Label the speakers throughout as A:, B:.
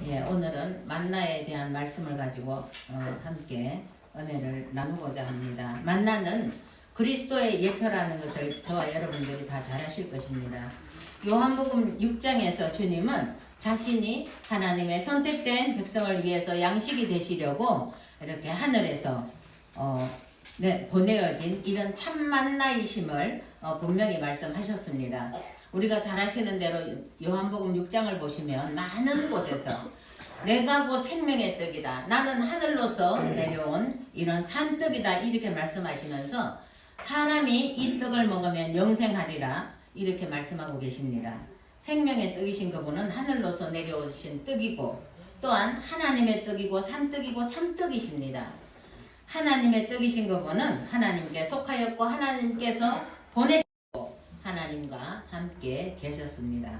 A: 예, 오늘은 만나에 대한 말씀을 가지고 함께 은혜를 나누고자 합니다. 만나는 그리스도의 예표라는 것을 저와 여러분들이 다 잘 아실 것입니다. 요한복음 6장에서 주님은 자신이 하나님의 선택된 백성을 위해서 양식이 되시려고 이렇게 하늘에서 보내어진 이런 참 만나이심을 분명히 말씀하셨습니다. 우리가 잘 아시는 대로 요한복음 6장을 보시면 많은 곳에서 내가 곧 생명의 떡이다. 나는 하늘로서 내려온 이런 산떡이다. 이렇게 말씀하시면서 사람이 이 떡을 먹으면 영생하리라. 이렇게 말씀하고 계십니다. 생명의 떡이신 그분은 하늘로서 내려오신 떡이고 또한 하나님의 떡이고 산떡이고 참떡이십니다. 하나님의 떡이신 그분은 하나님께 속하였고 하나님께서 보내시고 하나님과 함께 계셨습니다.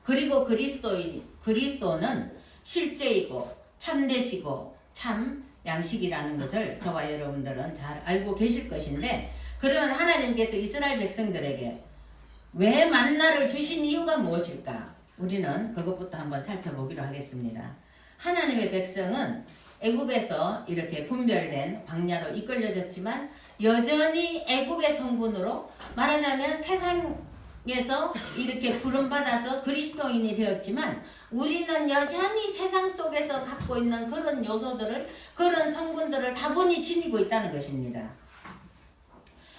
A: 그리고 그리스도는 실제이고 참되시고 참 양식이라는 것을 저와 여러분들은 잘 알고 계실 것인데, 그러면 하나님께서 이스라엘 백성들에게 왜 만나를 주신 이유가 무엇일까? 우리는 그것부터 한번 살펴보기로 하겠습니다. 하나님의 백성은 애굽에서 이렇게 분별된 광야로 이끌려졌지만 여전히 애굽의 성분으로 말하자면 세상에서 이렇게 부름받아서 그리스도인이 되었지만 우리는 여전히 세상 속에서 갖고 있는 그런 요소들을, 그런 성분들을 다분히 지니고 있다는 것입니다.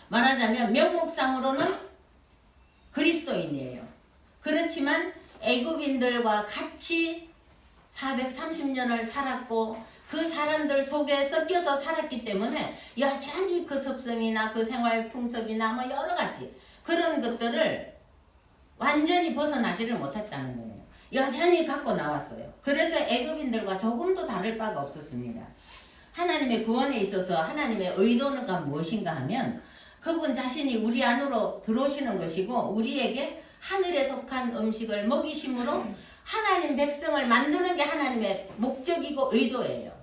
A: 말하자면 명목상으로는 그리스도인이에요. 그렇지만 애굽인들과 같이 430년을 살았고 그 사람들 속에 섞여서 살았기 때문에 여전히 그 습성이나 그 생활 풍습이나 뭐 여러 가지 그런 것들을 완전히 벗어나지를 못했다는 거예요. 여전히 갖고 나왔어요. 그래서 애굽인들과 조금도 다를 바가 없었습니다. 하나님의 구원에 있어서 하나님의 의도가 무엇인가 하면 그분 자신이 우리 안으로 들어오시는 것이고 우리에게 하늘에 속한 음식을 먹이심으로 하나님 백성을 만드는 게 하나님의 목적이고 의도예요.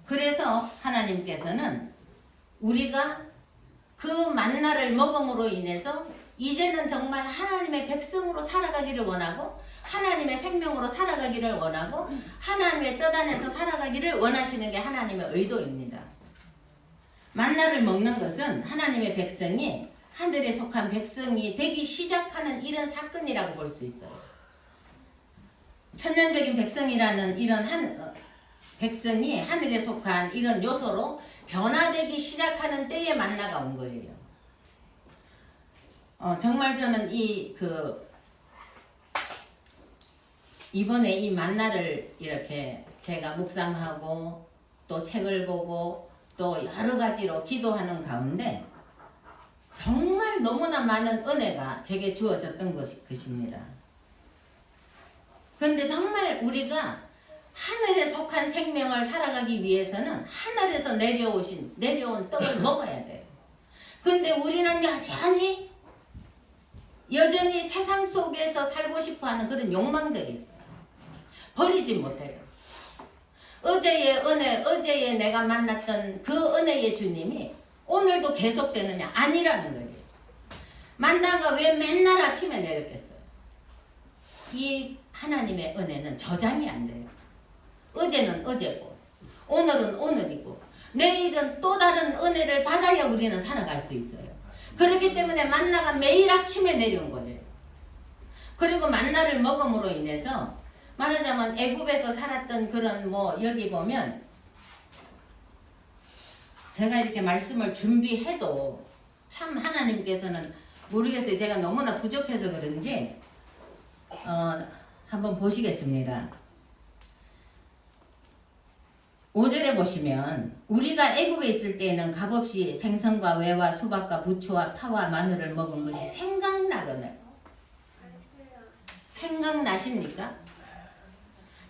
A: 그래서 하나님께서는 우리가 그 만나를 먹음으로 인해서 이제는 정말 하나님의 백성으로 살아가기를 원하고 하나님의 생명으로 살아가기를 원하고 하나님의 뜻 안에서 살아가기를 원하시는 게 하나님의 의도입니다. 만나를 먹는 것은 하나님의 백성이 하늘에 속한 백성이 되기 시작하는 이런 사건이라고 볼 수 있어요. 천년적인 백성이라는 이런 백성이 하늘에 속한 이런 요소로 변화되기 시작하는 때에 만나가 온 거예요. 정말 저는 이번에 이 만나를 이렇게 제가 묵상하고 또 책을 보고 또 여러 가지로 기도하는 가운데 정말 너무나 많은 은혜가 제게 주어졌던 것입니다. 그런데 정말 우리가 하늘에 속한 생명을 살아가기 위해서는 하늘에서 내려온 떡을 먹어야 돼요. 그런데 우리는 여전히 세상 속에서 살고 싶어하는 그런 욕망들이 있어요. 버리지 못해요. 어제의 은혜, 어제의 내가 만났던 그 은혜의 주님이 오늘도 계속되느냐? 아니라는 거예요. 만나가 왜 맨날 아침에 내렸겠어요? 이 하나님의 은혜는 저장이 안 돼요. 어제는 어제고 오늘은 오늘이고 내일은 또 다른 은혜를 받아야 우리는 살아갈 수 있어요. 그렇기 때문에 만나가 매일 아침에 내려온 거예요. 그리고 만나를 먹음으로 인해서 말하자면 애굽에서 살았던 그런 여기 보면 제가 이렇게 말씀을 준비해도 참 하나님께서는 모르겠어요. 제가 너무나 부족해서 그런지 한번 보시겠습니다. 5절에 보시면 우리가 애굽에 있을 때에는 값없이 생선과 외와 수박과 부추와 파와 마늘을 먹은 것이 생각나거늘. 생각나십니까?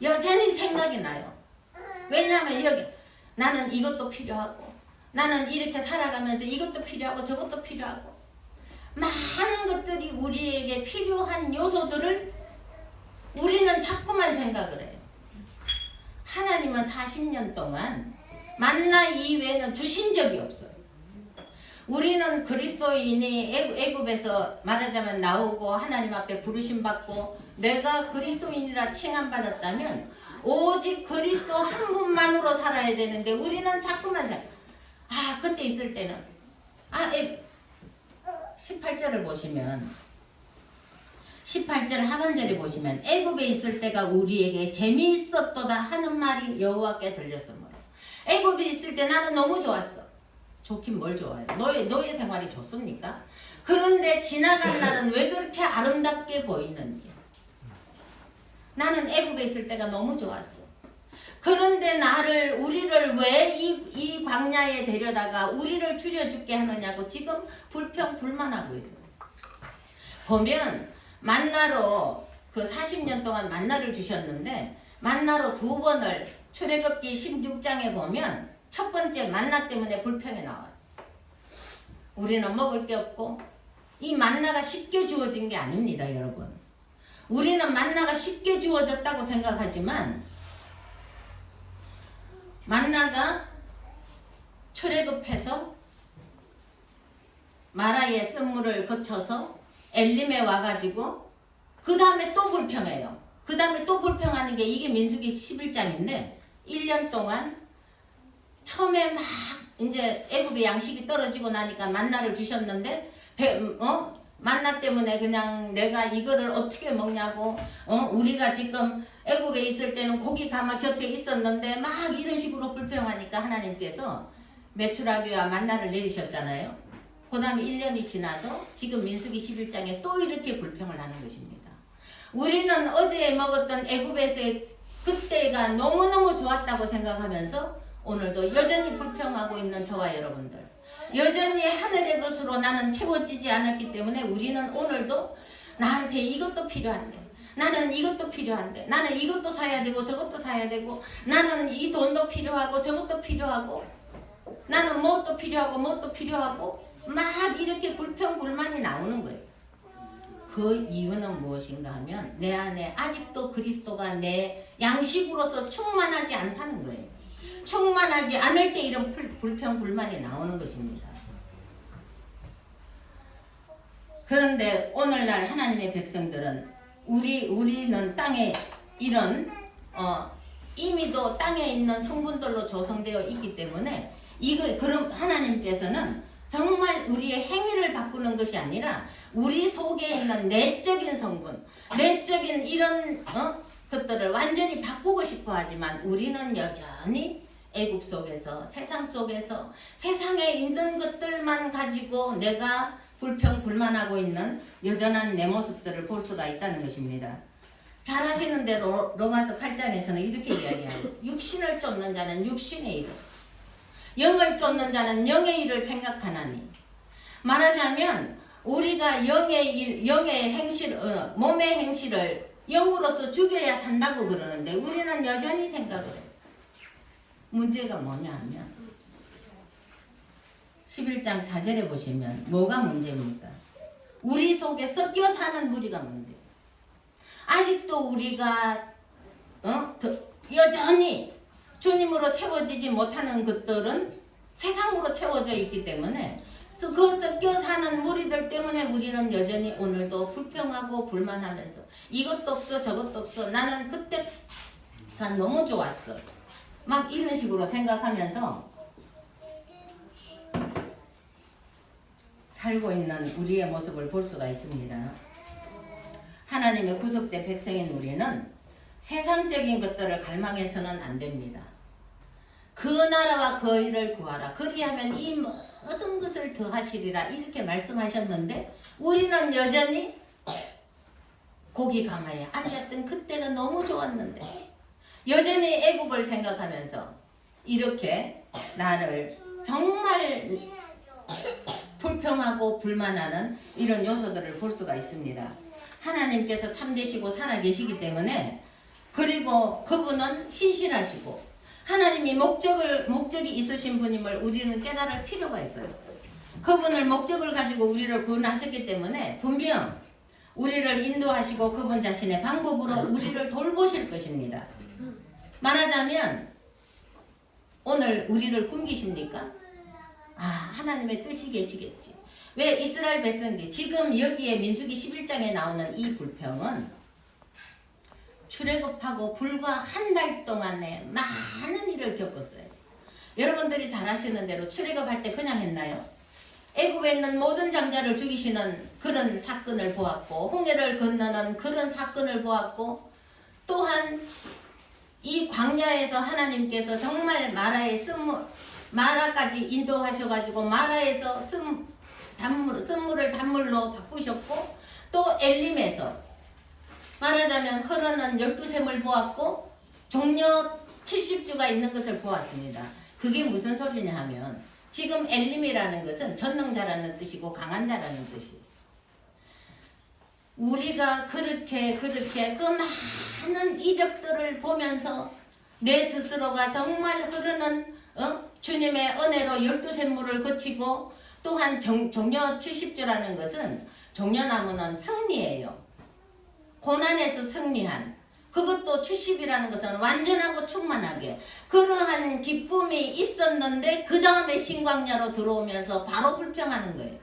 A: 여전히 생각이 나요. 왜냐하면 여기 나는 이것도 필요하고 나는 이렇게 살아가면서 이것도 필요하고 저것도 필요하고 많은 것들이 우리에게 필요한 요소들을 우리는 자꾸만 생각을 해요. 하나님은 40년 동안 만나 이외에는 주신 적이 없어요. 우리는 그리스도인이 애굽에서 말하자면 나오고 하나님 앞에 부르심 받고 내가 그리스도인이라 칭함받았다면 오직 그리스도 한 분만으로 살아야 되는데 우리는 자꾸만 그때 있을 때는 18절을 보시면 18절 하반절에 보시면 애굽에 있을 때가 우리에게 재미있었도다 하는 말이 여호와께 들렸으므로. 애굽에 있을 때 나는 너무 좋았어. 좋긴 뭘 좋아요. 노예 생활이 좋습니까? 그런데 지나간 날은 왜 그렇게 아름답게 보이는지. 나는 애굽에 있을 때가 너무 좋았어. 그런데 우리를 왜 이 광야에 데려다가 우리를 죽여 죽게 하느냐고 지금 불평불만하고 있어요. 보면 만나로 그 40년 동안 만나를 주셨는데 만나로 2번을 출애굽기 16장에 보면 첫 번째 만나 때문에 불평이 나와요. 우리는 먹을 게 없고 이 만나가 쉽게 주어진 게 아닙니다, 여러분. 우리는 만나가 쉽게 주어졌다고 생각하지만 만나가 출애굽해서 마라의 쓴물을 거쳐서 엘림에 와가지고 그 다음에 또 불평해요. 그 다음에 또 불평하는 게 이게 민수기 11장인데 1년 동안 처음에 막 이제 애굽의 양식이 떨어지고 나니까 만나를 주셨는데 만나 때문에 그냥 내가 이거를 어떻게 먹냐고 우리가 지금 애굽에 있을 때는 고기 가마 곁에 있었는데 막 이런 식으로 불평하니까 하나님께서 메추라기와 만나를 내리셨잖아요. 그 다음에 1년이 지나서 지금 민수기 11장에 또 이렇게 불평을 하는 것입니다. 우리는 어제 먹었던 애굽에서의 그때가 너무너무 좋았다고 생각하면서 오늘도 여전히 불평하고 있는 저와 여러분들, 여전히 하늘의 것으로 나는 채워지지 않았기 때문에 우리는 오늘도 나한테 이것도 필요한데, 나는 이것도 필요한데, 나는 이것도 사야 되고 저것도 사야 되고, 나는 이 돈도 필요하고 저것도 필요하고, 나는 무엇도 필요하고 무엇도 필요하고 막 이렇게 불평불만이 나오는 거예요. 그 이유는 무엇인가 하면 내 안에 아직도 그리스도가 내 양식으로서 충만하지 않다는 거예요. 충만하지 않을 때 이런 불평불만이 나오는 것입니다. 그런데 오늘날 하나님의 백성들은 우리는 땅에 이런 이미도 땅에 있는 성분들로 조성되어 있기 때문에 그럼 하나님께서는 정말 우리의 행위를 바꾸는 것이 아니라 우리 속에 있는 내적인 성분, 내적인 이런 것들을 완전히 바꾸고 싶어 하지만 우리는 여전히 애굽 속에서 세상 속에서 세상에 있는 것들만 가지고 내가 불평불만하고 있는 여전한 내 모습들을 볼 수가 있다는 것입니다. 잘 아시는 대로 로마서 8장에서는 이렇게 이야기하고 육신을 쫓는 자는 육신의 일을, 영을 쫓는 자는 영의 일을 생각하나니. 말하자면 우리가 영의 행실, 몸의 행실을 영으로서 죽여야 산다고 그러는데 우리는 여전히 생각을 해요. 문제가 뭐냐 하면 11장 4절에 보시면 뭐가 문제입니까? 우리 속에 섞여 사는 무리가 문제예요. 아직도 우리가 여전히 주님으로 채워지지 못하는 것들은 세상으로 채워져 있기 때문에 그 섞여 사는 무리들 때문에 우리는 여전히 오늘도 불평하고 불만하면서 이것도 없어 저것도 없어 나는 그때가 너무 좋았어 막 이런 식으로 생각하면서 살고 있는 우리의 모습을 볼 수가 있습니다. 하나님의 구속된 백성인 우리는 세상적인 것들을 갈망해서는 안 됩니다. 그 나라와 그 일을 구하라. 그리하면 이 모든 것을 더하시리라. 이렇게 말씀하셨는데 우리는 여전히 고기 가마에 앉았던 그때가 너무 좋았는데 여전히 애굽을 생각하면서 이렇게 나를 정말 불평하고 불만하는 이런 요소들을 볼 수가 있습니다. 하나님께서 참되시고 살아계시기 때문에 그리고 그분은 신실하시고 하나님이 목적이 있으신 분임을 우리는 깨달을 필요가 있어요. 그분을 목적을 가지고 우리를 구원하셨기 때문에 분명 우리를 인도하시고 그분 자신의 방법으로 우리를 돌보실 것입니다. 말하자면 오늘 우리를 굶기십니까? 하나님의 뜻이 계시겠지. 왜 이스라엘 백성들이 지금 여기에 민수기 11장에 나오는 이 불평은 출애굽하고 불과 한 달 동안에 많은 일을 겪었어요. 여러분들이 잘 아시는 대로 출애굽할 때 그냥 했나요? 애굽에 있는 모든 장자를 죽이시는 그런 사건을 보았고, 홍해를 건너는 그런 사건을 보았고, 또한 이 광야에서 하나님께서 정말 마라까지 인도하셔가지고 마라에서 쓴물을 단물로 바꾸셨고, 또 엘림에서 말하자면 흐르는 12샘을 보았고 종려 70주가 있는 것을 보았습니다. 그게 무슨 소리냐 하면 지금 엘림이라는 것은 전능자라는 뜻이고 강한 자라는 뜻이에요. 우리가 그렇게 그 많은 이적들을 보면서 내 스스로가 정말 흐르는 주님의 은혜로 12샘물을 거치고, 또한 종려 70주라는 것은 종려나무는 승리예요. 고난에서 승리한, 그것도 70이라는 것은 완전하고 충만하게, 그러한 기쁨이 있었는데 그 다음에 신광야로 들어오면서 바로 불평하는 거예요.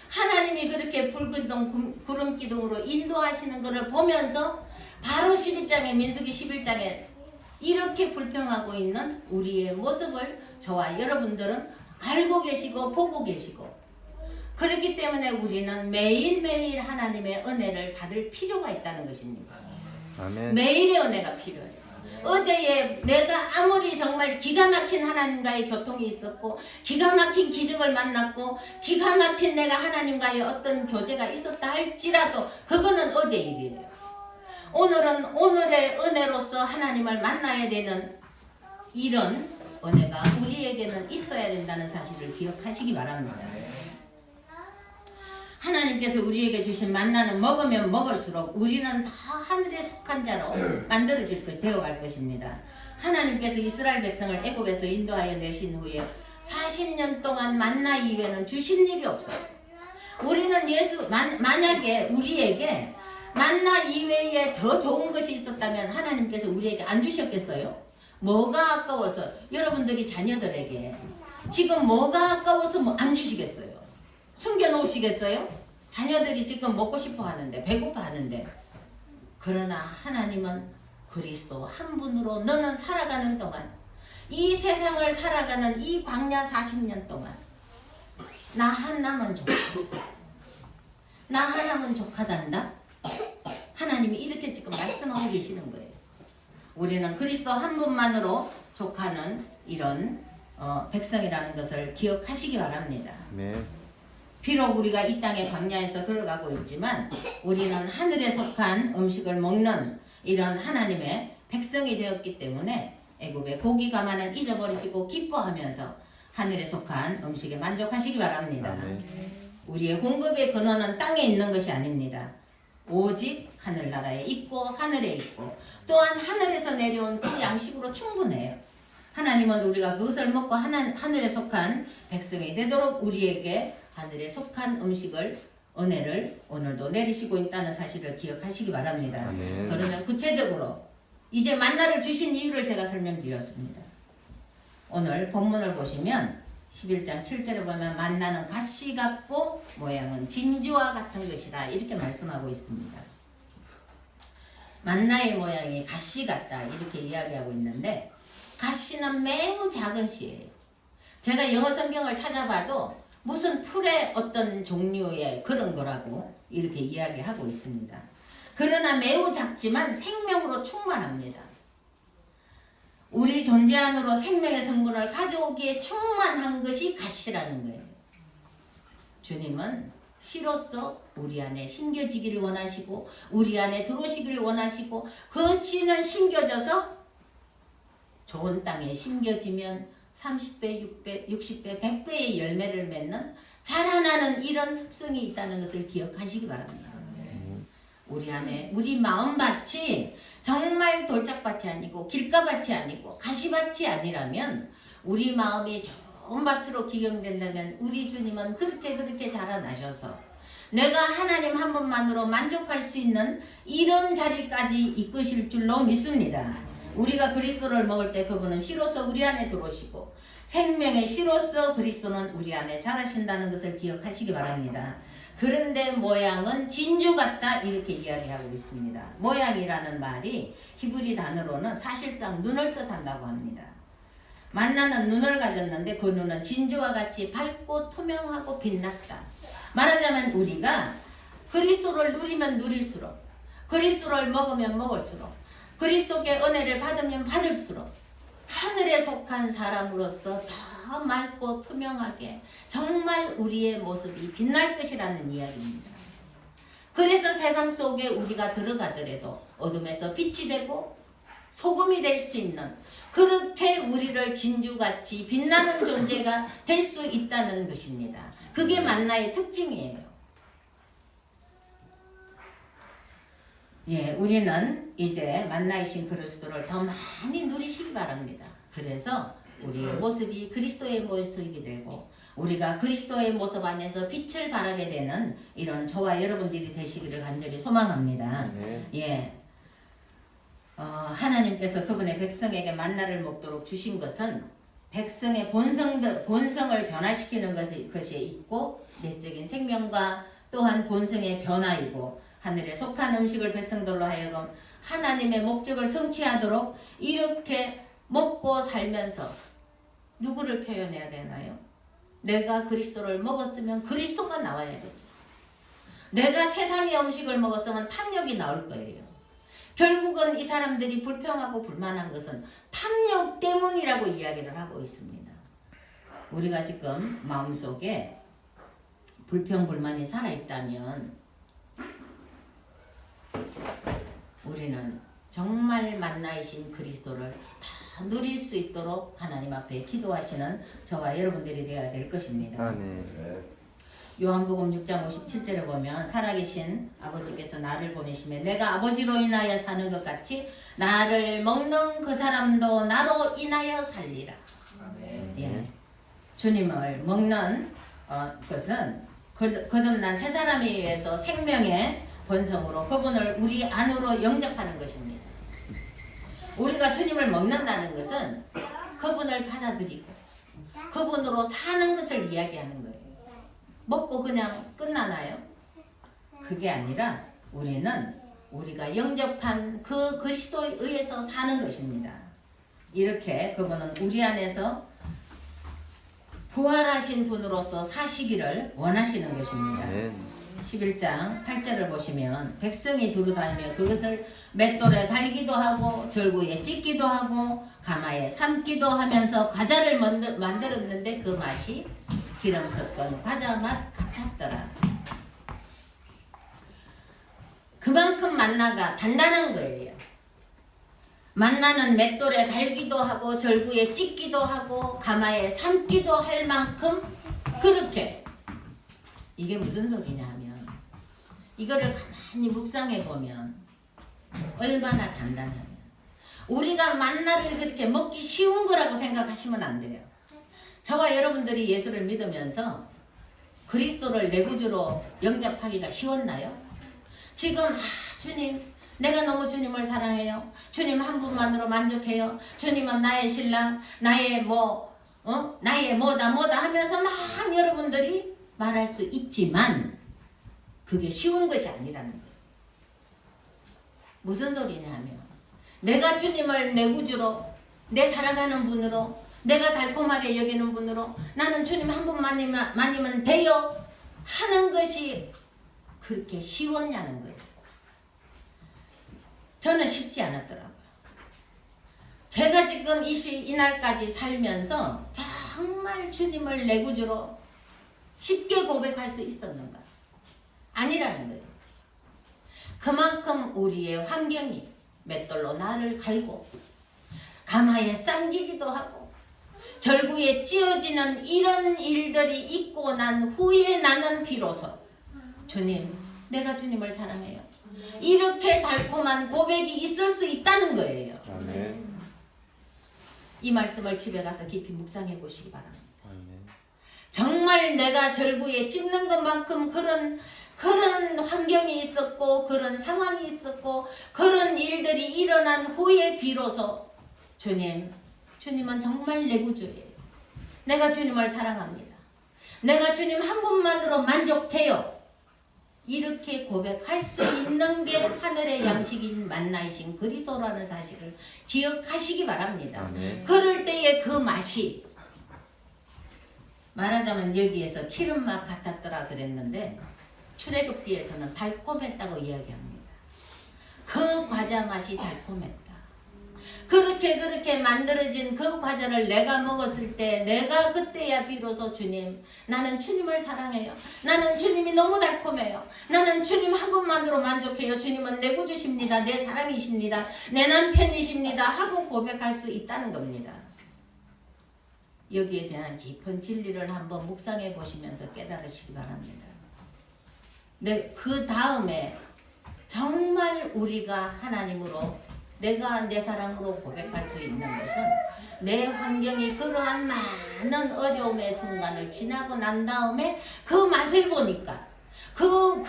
A: 하나님이 그렇게 불기둥 구름기둥으로 인도하시는 것을 보면서 바로 11장에 민수기 11장에 이렇게 불평하고 있는 우리의 모습을 저와 여러분들은 알고 계시고 보고 계시고, 그렇기 때문에 우리는 매일매일 하나님의 은혜를 받을 필요가 있다는 것입니다.
B: 아멘.
A: 매일의 은혜가 필요해요. 어제에 내가 아무리 정말 기가 막힌 하나님과의 교통이 있었고, 기가 막힌 기적을 만났고, 기가 막힌 내가 하나님과의 어떤 교제가 있었다 할지라도 그거는 어제 일이에요. 오늘은 오늘의 은혜로서 하나님을 만나야 되는 이런 은혜가 우리에게는 있어야 된다는 사실을 기억하시기 바랍니다. 하나님께서 우리에게 주신 만나는 먹으면 먹을수록 우리는 다 하늘에 속한 자로 되어갈 것입니다. 하나님께서 이스라엘 백성을 애굽에서 인도하여 내신 후에 40년 동안 만나 이외에는 주신 일이 없어요. 우리는 만약에 우리에게 만나 이외에 더 좋은 것이 있었다면 하나님께서 우리에게 안 주셨겠어요? 뭐가 아까워서? 여러분들이 자녀들에게 지금 뭐가 아까워서 안 주시겠어요? 숨겨놓으시겠어요? 자녀들이 지금 먹고 싶어 하는데, 배고파 하는데. 그러나 하나님은 그리스도 한 분으로 너는 살아가는 동안, 이 세상을 살아가는 이 광야 40년 동안 나 하나만 족하단다. 하나님이 이렇게 지금 말씀하고 계시는 거예요. 우리는 그리스도 한 분만으로 족하는 이런 백성이라는 것을 기억하시기 바랍니다.
B: 네.
A: 비록 우리가 이 땅의 광야에서 걸어가고 있지만 우리는 하늘에 속한 음식을 먹는 이런 하나님의 백성이 되었기 때문에 애굽의 고기 가마는 잊어버리시고 기뻐하면서 하늘에 속한 음식에 만족하시기 바랍니다. 우리의 공급의 근원은 땅에 있는 것이 아닙니다. 오직 하늘나라에 있고 하늘에 있고, 또한 하늘에서 내려온 그 양식으로 충분해요. 하나님은 우리가 그것을 먹고 하늘에 속한 백성이 되도록 우리에게 하늘에 속한 음식을, 은혜를 오늘도 내리시고 있다는 사실을 기억하시기 바랍니다.
B: 아멘.
A: 그러면 구체적으로 이제 만나를 주신 이유를 제가 설명드렸습니다. 오늘 본문을 보시면 11장 7절에 보면 만나는 가시 같고 모양은 진주와 같은 것이다, 이렇게 말씀하고 있습니다. 만나의 모양이 가시 같다 이렇게 이야기하고 있는데, 가시는 매우 작은 씨예요. 제가 영어 성경을 찾아봐도 무슨 풀의 어떤 종류의 그런 거라고 이렇게 이야기하고 있습니다. 그러나 매우 작지만 생명으로 충만합니다. 우리 존재 안으로 생명의 성분을 가져오기에 충만한 것이 가시라는 거예요. 주님은 씨로서 우리 안에 심겨지기를 원하시고 우리 안에 들어오시기를 원하시고, 그 씨는 심겨져서 좋은 땅에 심겨지면 30배, 6배, 60배, 100배의 열매를 맺는 자라나는 이런 습성이 있다는 것을 기억하시기 바랍니다. 우리 안에 우리 마음밭이 정말 돌짝밭이 아니고 길가밭이 아니고 가시밭이 아니라면, 우리 마음이 좋은 밭으로 기경된다면 우리 주님은 그렇게 자라나셔서 내가 하나님 한 분만으로 만족할 수 있는 이런 자리까지 이끄실 줄로 믿습니다. 우리가 그리스도를 먹을 때 그분은 씨로서 우리 안에 들어오시고 생명의 씨로서 그리스도는 우리 안에 자라신다는 것을 기억하시기 바랍니다. 그런데 모양은 진주 같다 이렇게 이야기하고 있습니다. 모양이라는 말이 히브리 단어로는 사실상 눈을 뜻한다고 합니다. 만나는 눈을 가졌는데 그 눈은 진주와 같이 밝고 투명하고 빛났다. 말하자면 우리가 그리스도를 누리면 누릴수록, 그리스도를 먹으면 먹을수록, 그리스도께 은혜를 받으면 받을수록 하늘에 속한 사람으로서 더 맑고 투명하게 정말 우리의 모습이 빛날 것이라는 이야기입니다. 그래서 세상 속에 우리가 들어가더라도 어둠에서 빛이 되고 소금이 될 수 있는, 그렇게 우리를 진주같이 빛나는 존재가 될 수 있다는 것입니다. 그게 만나의 특징이에요. 예, 우리는 이제 만나이신 그리스도를 더 많이 누리시기 바랍니다. 그래서 우리의 모습이 그리스도의 모습이 되고 우리가 그리스도의 모습 안에서 빛을 발하게 되는 이런 저와 여러분들이 되시기를 간절히 소망합니다. 예, 하나님께서 그분의 백성에게 만나를 먹도록 주신 것은 백성의 본성을 변화시키는 것이 있고 내적인 생명과 또한 본성의 변화이고 하늘에 속한 음식을 백성들로 하여금 하나님의 목적을 성취하도록 이렇게 먹고 살면서 누구를 표현해야 되나요? 내가 그리스도를 먹었으면 그리스도가 나와야 되죠. 내가 세상의 음식을 먹었으면 탐욕이 나올 거예요. 결국은 이 사람들이 불평하고 불만한 것은 탐욕 때문이라고 이야기를 하고 있습니다. 우리가 지금 마음속에 불평 불만이 살아있다면 우리는 정말 만나이신 그리스도를 다 누릴 수 있도록 하나님 앞에 기도하시는 저와 여러분들이 되어야 될 것입니다. 요한복음 6장 57절에 보면 살아계신 아버지께서 나를 보내시며 내가 아버지로 인하여 사는 것 같이 나를 먹는 그 사람도 나로 인하여 살리라. 예. 주님을 먹는 것은 거듭난 새 사람에 의해서 생명의 본성으로 그분을 우리 안으로 영접하는 것입니다. 우리가 주님을 먹는다는 것은 그분을 받아들이고 그분으로 사는 것을 이야기하는 거예요. 먹고 그냥 끝나나요? 그게 아니라 우리는 우리가 영접한 그 그리스도에 의해서 사는 것입니다. 이렇게 그분은 우리 안에서 부활하신 분으로서 사시기를 원하시는 것입니다. 11장 8절을 보시면 백성이 두루다니며 그것을 맷돌에 갈기도 하고 절구에 찢기도 하고 가마에 삶기도 하면서 과자를 만들었는데 그 맛이 기름 섞은 과자 맛 같았더라. 그만큼 만나가 단단한 거예요. 만나는 맷돌에 갈기도 하고 절구에 찢기도 하고 가마에 삶기도 할 만큼 그렇게. 이게 무슨 소리냐 하면 이거를 가만히 묵상해 보면 얼마나 단단하면 우리가 만나를 그렇게 먹기 쉬운 거라고 생각하시면 안 돼요. 저와 여러분들이 예수를 믿으면서 그리스도를 내 구주로 영접하기가 쉬웠나요? 지금 주님 내가 너무 주님을 사랑해요. 주님 한 분만으로 만족해요. 주님은 나의 신랑, 나의 나의 뭐다 하면서 막 여러분들이 말할 수 있지만 그게 쉬운 것이 아니라는 거예요. 무슨 소리냐 하면 내가 주님을 내 구주로, 내 사랑하는 분으로, 내가 달콤하게 여기는 분으로 나는 주님 한 분만이면 돼요 하는 것이 그렇게 쉬웠냐는 거예요. 저는 쉽지 않았더라고요. 제가 지금 이날까지 살면서 정말 주님을 내 구주로 쉽게 고백할 수 있었는가? 아니라는 거예요. 그만큼 우리의 환경이 맷돌로 나를 갈고 가마에 삶기기도 하고 절구에 찧어지는 이런 일들이 있고 난 후에 나는 비로소 주님 내가 주님을 사랑해요. 이렇게 달콤한 고백이 있을 수 있다는 거예요.
B: 아멘.
A: 이 말씀을 집에 가서 깊이 묵상해 보시기 바랍니다. 정말 내가 절구에 찢는 것만큼 그런 환경이 있었고 그런 상황이 있었고 그런 일들이 일어난 후에 비로소 주님은 정말 내 구주예요. 내가 주님을 사랑합니다. 내가 주님 한 분만으로 만족해요. 이렇게 고백할 수 있는 게 하늘의 양식이신 만나이신 그리스도라는 사실을 기억하시기 바랍니다. 그럴 때의 그 맛이 말하자면 여기에서 기름맛 같았더라 그랬는데 출애굽기에서는 달콤했다고 이야기합니다. 그 과자 맛이 달콤했다. 그렇게 만들어진 그 과자를 내가 먹었을 때 내가 그때야 비로소 주님, 나는 주님을 사랑해요. 나는 주님이 너무 달콤해요. 나는 주님 한 분만으로 만족해요. 주님은 내 구주십니다. 내 사랑이십니다. 내 남편이십니다. 하고 고백할 수 있다는 겁니다. 여기에 대한 깊은 진리를 한번 묵상해 보시면서 깨달으시기 바랍니다. 네, 그 다음에 정말 우리가 하나님으로 내가 내 사랑으로 고백할 수 있는 것은 내 환경이 그러한 많은 어려움의 순간을 지나고 난 다음에 그 맛을 보니까 그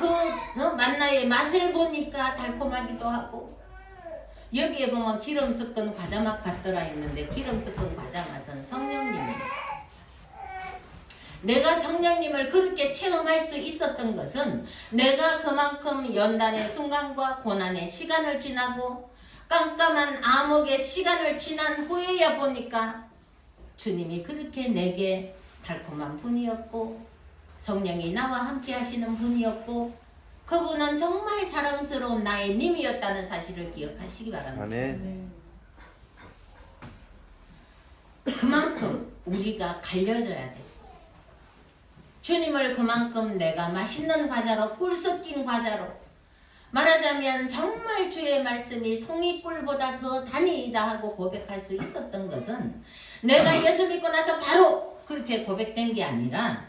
A: 만나의 맛을 보니까 달콤하기도 하고 여기에 보면 기름 섞은 과자 맛 같더라 했는데 기름 섞은 과자 맛은 성령님이에요. 내가 성령님을 그렇게 체험할 수 있었던 것은 내가 그만큼 연단의 순간과 고난의 시간을 지나고 깜깜한 암흑의 시간을 지난 후에야 보니까 주님이 그렇게 내게 달콤한 분이었고 성령이 나와 함께 하시는 분이었고 그분은 정말 사랑스러운 나의 님이었다는 사실을 기억하시기 바랍니다.
B: 아멘.
A: 그만큼 우리가 갈려져야 돼. 주님을 그만큼 내가 맛있는 과자로 꿀 섞인 과자로 말하자면 정말 주의 말씀이 송이꿀보다 더 단이다 하고 고백할 수 있었던 것은 내가 예수 믿고 나서 바로 그렇게 고백된 게 아니라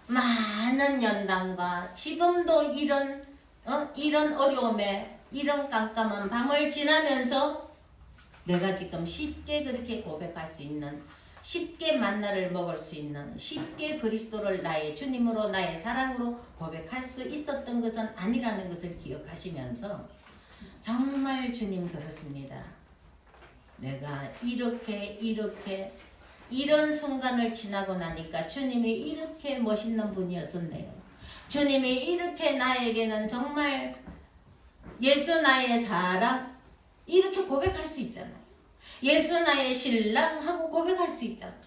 A: 많은 연단과 지금도 이런 어려움에 이런 깜깜한 밤을 지나면서 내가 지금 쉽게 그렇게 고백할 수 있는 쉽게 만나를 먹을 수 있는 쉽게 그리스도를 나의 주님으로 나의 사랑으로 고백할 수 있었던 것은 아니라는 것을 기억하시면서 정말 주님 그렇습니다. 내가 이렇게 이런 순간을 지나고 나니까 주님이 이렇게 멋있는 분이었었네요. 주님이 이렇게 나에게는 정말 예수 나의 사랑 이렇게 고백할 수 있잖아요. 예수 나의 신랑 하고 고백할 수 있잖아요.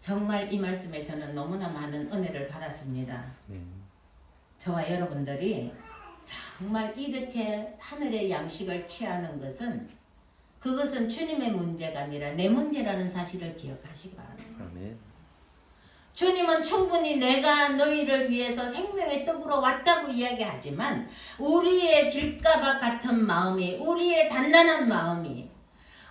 A: 정말 이 말씀에 저는 너무나 많은 은혜를 받았습니다. 저와 여러분들이 정말 이렇게 하늘의 양식을 취하는 것은 그것은 주님의 문제가 아니라 내 문제라는 사실을 기억하시기 바랍니다.
B: 아멘.
A: 주님은 충분히 내가 너희를 위해서 생명의 떡으로 왔다고 이야기하지만 우리의 길가박 같은 마음이 우리의 단단한 마음이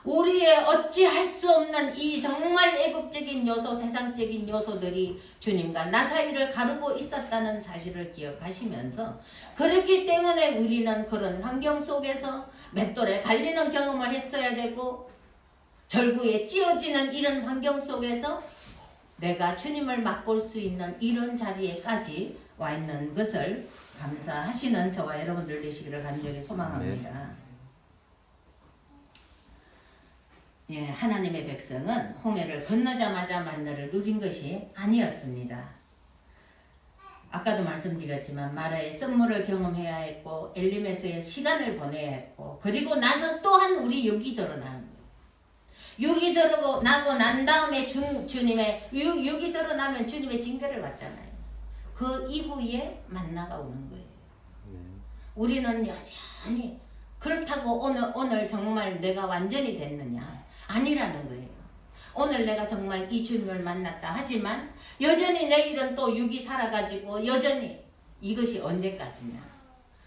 A: 우리의 어찌할 수 없는 이 정말 애국적인 요소 세상적인 요소들이 주님과 나 사이를 가르고 있었다는 사실을 기억하시면서 그렇기 때문에 우리는 그런 환경 속에서 맷돌에 갈리는 경험을 했어야 되고 절구에 찧어지는 이런 환경 속에서 내가 주님을 맛볼 수 있는 이런 자리에까지 와 있는 것을 감사하시는 저와 여러분들 되시기를 간절히 소망합니다. 예, 하나님의 백성은 홍해를 건너자마자 만나를 누린 것이 아니었습니다. 아까도 말씀드렸지만 마라의 썸물을 경험해야 했고 엘림에서의 시간을 보내야 했고 그리고 나서 또한 우리 육이 드러나는 거예요. 육이 드러나고 난 다음에 주님의 육이 드러나면 주님의 징계를 받잖아요. 그 이후에 만나가 오는 거예요. 우리는 여전히 그렇다고 오늘 정말 내가 완전히 됐느냐? 아니라는 거예요. 오늘 내가 정말 이 주님을 만났다 하지만 여전히 내일은 또 육이 살아가지고 여전히 이것이 언제까지냐?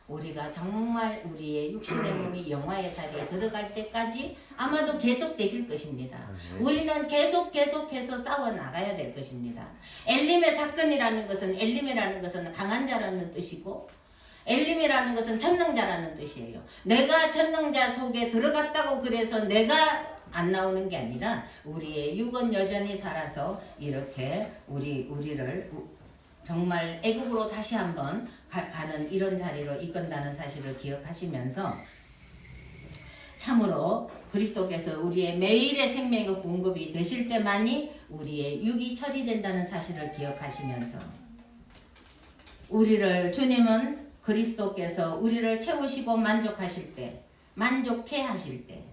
A: 우리가 정말 우리의 육신의 몸이 영화의 자리에 들어갈 때까지 아마도 계속 되실 것입니다. 우리는 계속해서 싸워 나가야 될 것입니다. 엘림의 사건이라는 것은 엘림이라는 것은 강한 자라는 뜻이고 엘림이라는 것은 전능자라는 뜻이에요. 내가 전능자 속에 들어갔다고 그래서 내가 안 나오는 게 아니라 우리의 육은 여전히 살아서 이렇게 우리를 정말 애국으로 다시 한번 가는 이런 자리로 이끈다는 사실을 기억하시면서 참으로 그리스도께서 우리의 매일의 생명의 공급이 되실 때만이 우리의 육이 처리된다는 사실을 기억하시면서 우리를 주님은 그리스도께서 우리를 채우시고 만족하실 때, 만족해 하실 때,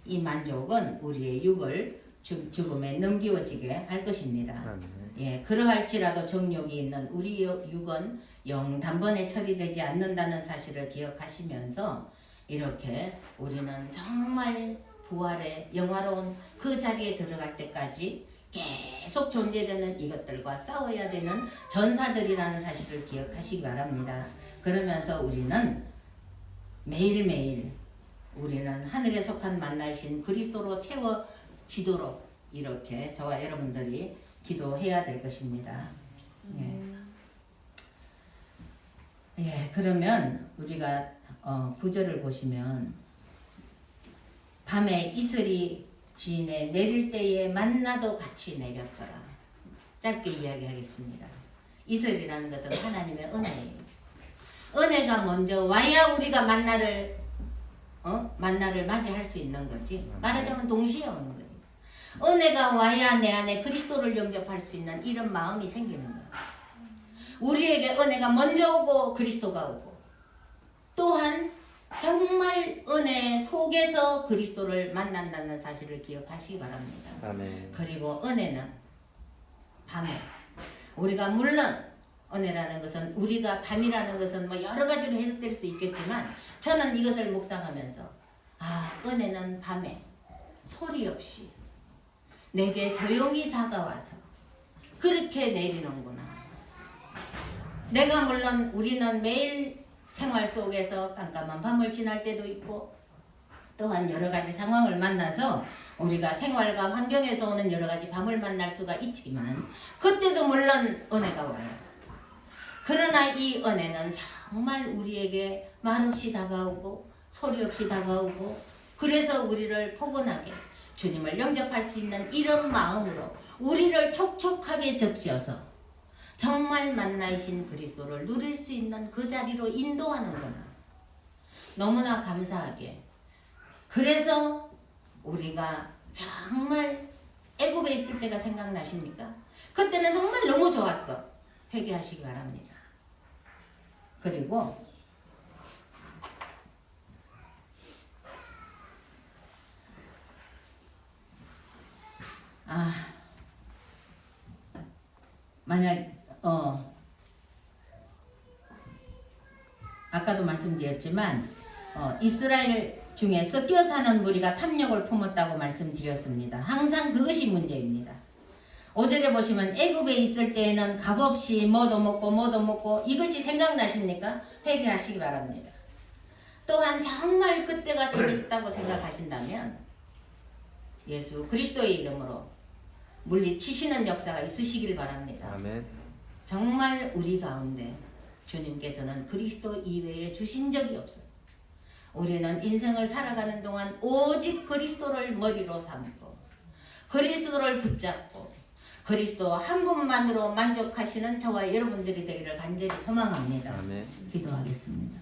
A: 이 만족은 우리의 육을 죽음에 넘기워지게 할 것입니다. 예, 그러할지라도 정욕이 있는 우리 육은 영 단번에 처리되지 않는다는 사실을 기억하시면서 이렇게 우리는 정말 부활의 영화로운 그 자리에 들어갈 때까지 계속 존재되는 이것들과 싸워야 되는 전사들이라는 사실을 기억하시기 바랍니다. 그러면서 우리는 매일매일 우리는 하늘에 속한 만나신 그리스도로 채워지도록 이렇게 저와 여러분들이 기도해야 될 것입니다. 예, 그러면 우리가 9절을 보시면 밤에 이슬이 지인에 내릴 때에 만나도 같이 내렸더라. 짧게 이야기하겠습니다. 이슬이라는 것은 하나님의 은혜예요. 은혜가 먼저 와야 우리가 만나를 맞이할 수 있는 거지. 말하자면 동시에 오는 거예요. 은혜가 와야 내 안에 그리스도를 영접할 수 있는 이런 마음이 생기는 거예요. 우리에게 은혜가 먼저 오고 그리스도가 오고, 또한 정말 은혜 속에서 그리스도를 만난다는 사실을 기억하시기 바랍니다.
B: 아멘.
A: 그리고 은혜는 밤에, 우리가 물론 은혜라는 것은, 우리가 밤이라는 것은 뭐 여러 가지로 해석될 수 있겠지만, 저는 이것을 묵상하면서 은혜는 밤에 소리 없이 내게 조용히 다가와서 그렇게 내리는구나. 내가 물론 우리는 매일 생활 속에서 깜깜한 밤을 지날 때도 있고, 또한 여러 가지 상황을 만나서 우리가 생활과 환경에서 오는 여러 가지 밤을 만날 수가 있지만, 그때도 물론 은혜가 와요. 그러나 이 은혜는 정말 우리에게 말없이 다가오고 소리 없이 다가오고, 그래서 우리를 포근하게 주님을 영접할 수 있는 이런 마음으로 우리를 촉촉하게 적셔서 정말 만나신 그리스도를 누릴 수 있는 그 자리로 인도하는구나. 너무나 감사하게. 그래서 우리가 정말 애굽에 있을 때가 생각나십니까? 그때는 정말 너무 좋았어. 회개하시기 바랍니다. 그리고 만약 아까도 말씀드렸지만 이스라엘 중에 섞여 사는 무리가 탐욕을 품었다고 말씀드렸습니다. 항상 그것이 문제입니다. 5절에 보시면 애굽에 있을 때에는 값없이 뭐도 먹고 이것이 생각나십니까? 회개하시기 바랍니다. 또한 정말 그때가 재밌다고 생각하신다면 예수 그리스도의 이름으로 물리치시는 역사가 있으시길 바랍니다.
B: 아멘.
A: 정말 우리 가운데 주님께서는 그리스도 이외에 주신 적이 없어요. 우리는 인생을 살아가는 동안 오직 그리스도를 머리로 삼고 그리스도를 붙잡고 그리스도 한 분만으로 만족하시는 저와 여러분들이 되기를 간절히 소망합니다.
B: 아멘.
A: 기도하겠습니다.